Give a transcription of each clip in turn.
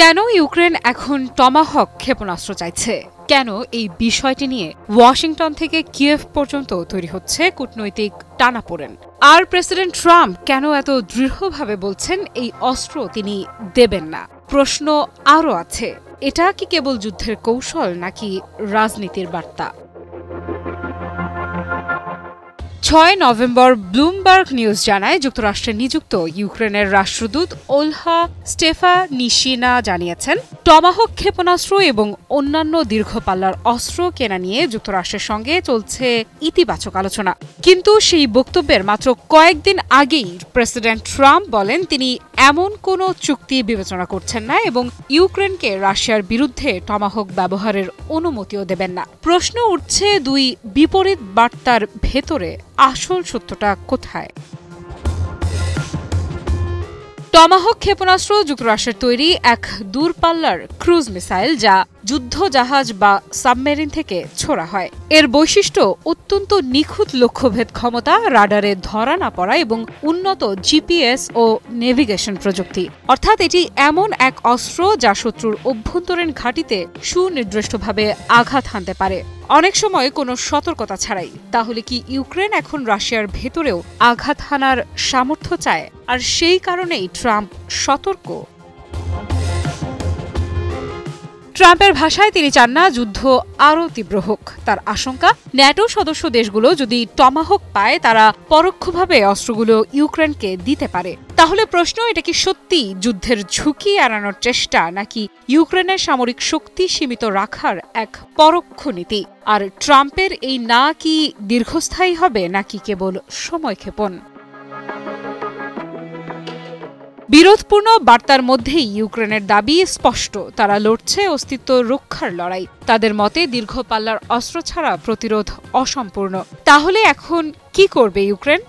কেন ইউক্রেন এখন টমাহক ক্ষেপণাস্ত্র চাইছে? কেন এই বিষয়টি নিয়ে ওয়াশিংটন থেকে কিয়েভ পর্যন্ত তৈরি হচ্ছে কূটনৈতিক টানাপোড়েন? আর প্রেসিডেন্ট ট্রাম্প কেন এত দৃঢ়ভাবে বলছেন এই অস্ত্র তিনি দেবেন না? প্রশ্ন আরও আছে। এটা কি কেবল যুদ্ধের কৌশল নাকি রাজনীতির বার্তা? ৬ নভেম্বর ব্লুমবার্গ নিউজ জানায়, যুক্তরাষ্ট্রে নিযুক্ত ইউক্রেনের রাষ্ট্রদূত ওলহা স্টেফানিশিনা জানিয়েছেন, টমাহক ক্ষেপণাস্ত্র এবং অন্যান্য দীর্ঘপাল্লার অস্ত্র কেনা নিয়ে যুক্তরাষ্ট্রের সঙ্গে চলছে ইতিবাচক আলোচনা। কিন্তু সেই বক্তব্যের মাত্র কয়েকদিন আগেই প্রেসিডেন্ট ট্রাম্প বলেন তিনি এমন কোনো চুক্তি বিবেচনা করছেন না এবং ইউক্রেনকে রাশিয়ার বিরুদ্ধে টমাহক ব্যবহারের অনুমতিও দেবেন না। প্রশ্ন উঠছে, দুই বিপরীত বার্তার ভেতরে আসল সত্যটা কোথায়? টমাহক ক্ষেপণাস্ত্র যুক্তরাষ্ট্রের তৈরি এক দূরপাল্লার ক্রুজ মিসাইল, যা যুদ্ধ জাহাজ বা সাবমেরিন থেকে ছোড়া হয়। এর বৈশিষ্ট্য অত্যন্ত নিখুঁত লক্ষ্যভেদ ক্ষমতা, রাডারে ধরা না পড়া এবং উন্নত জিপিএস ও নেভিগেশন প্রযুক্তি। অর্থাৎ এটি এমন এক অস্ত্র যা শত্রুর অভ্যন্তরীণ ঘাঁটিতে সুনির্দিষ্টভাবে আঘাত হানতে পারে, অনেক সময় কোনো সতর্কতা ছাড়াই। তাহলে কি ইউক্রেন এখন রাশিয়ার ভেতরেও আঘাত হানার সামর্থ্য চায়? আর সেই কারণেই ট্রাম্প সতর্ক। ট্রাম্পের ভাষায় তিনি চান না যুদ্ধ আরও তীব্র হোক। তার আশঙ্কা, ন্যাটো সদস্য দেশগুলো যদি টমাহক পায়, তারা পরোক্ষভাবে অস্ত্রগুলো ইউক্রেনকে দিতে পারে। তাহলে প্রশ্ন, এটা কি সত্যি যুদ্ধের ঝুঁকি এড়ানোর চেষ্টা, নাকি ইউক্রেনের সামরিক শক্তি সীমিত রাখার এক পরোক্ষ নীতি? আর ট্রাম্পের এই না কি দীর্ঘস্থায়ী হবে নাকি কেবল সময়ক্ষেপণ? বিরোধপূর্ণ বার্তার মধ্যেই ইউক্রেনের দাবি স্পষ্ট, তারা লড়ছে অস্তিত্ব রক্ষার লড়াই। তাদের মতে দীর্ঘ পাল্লার অস্ত্র ছাড়া প্রতিরোধ অসম্পূর্ণ। তাহলে এখন কি করবে ইউক্রেন?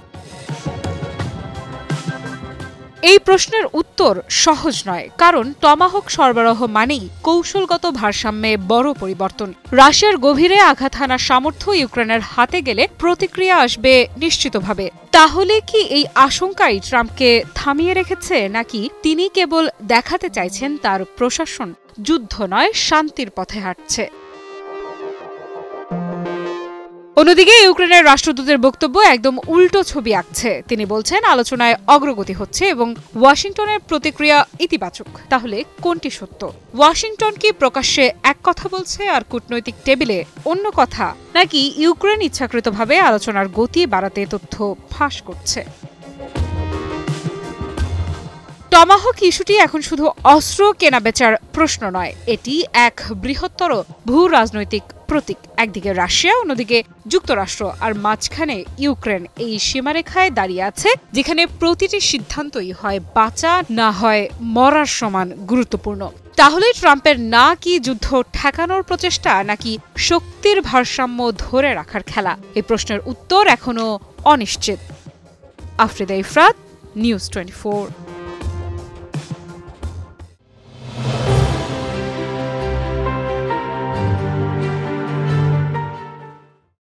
এই প্রশ্নের উত্তর সহজ নয়, কারণ টমাহক সরবরাহ মানেই কৌশলগত ভারসাম্যে বড় পরিবর্তন। রাশিয়ার গভীরে আঘাত হানার সামর্থ্য ইউক্রেনের হাতে গেলে প্রতিক্রিয়া আসবে নিশ্চিতভাবে। তাহলে কি এই আশঙ্কাই ট্রাম্পকে থামিয়ে রেখেছে, নাকি তিনি কেবল দেখাতে চাইছেন তার প্রশাসন যুদ্ধ নয় শান্তির পথে হাঁটছে? অন্যদিকে ইউক্রেনের রাষ্ট্রদূতের বক্তব্য একদম উল্টো ছবি আঁকছে। তিনি বলছেন আলোচনায় অগ্রগতি হচ্ছে এবং ওয়াশিংটনের প্রতিক্রিয়া ইতিবাচক। তাহলে কোনটি সত্য? ওয়াশিংটন কি প্রকাশ্যে এক কথা বলছে আর কূটনৈতিক টেবিলে অন্য কথা, নাকি ইউক্রেন ইচ্ছাকৃতভাবে আলোচনার গতি বাড়াতে তথ্য ফাঁস করছে? টমাহক ইস্যুটি এখন শুধু অস্ত্র কেনাবেচার প্রশ্ন নয়, এটি এক বৃহত্তর ভূ রাজনৈতিক প্রতীক। একদিকে রাশিয়া, অন্যদিকে যুক্তরাষ্ট্র, আর মাঝখানে ইউক্রেন এই সীমারেখায় দাঁড়িয়ে আছে, যেখানে প্রতিটি সিদ্ধান্তই হয় বাঁচা না হয় মরার সমান গুরুত্বপূর্ণ। তাহলে ট্রাম্পের না কি যুদ্ধ ঠেকানোর প্রচেষ্টা, নাকি শক্তির ভারসাম্য ধরে রাখার খেলা? এই প্রশ্নের উত্তর এখনো অনিশ্চিত। আফরিদা ইফরাত, নিউজ 24।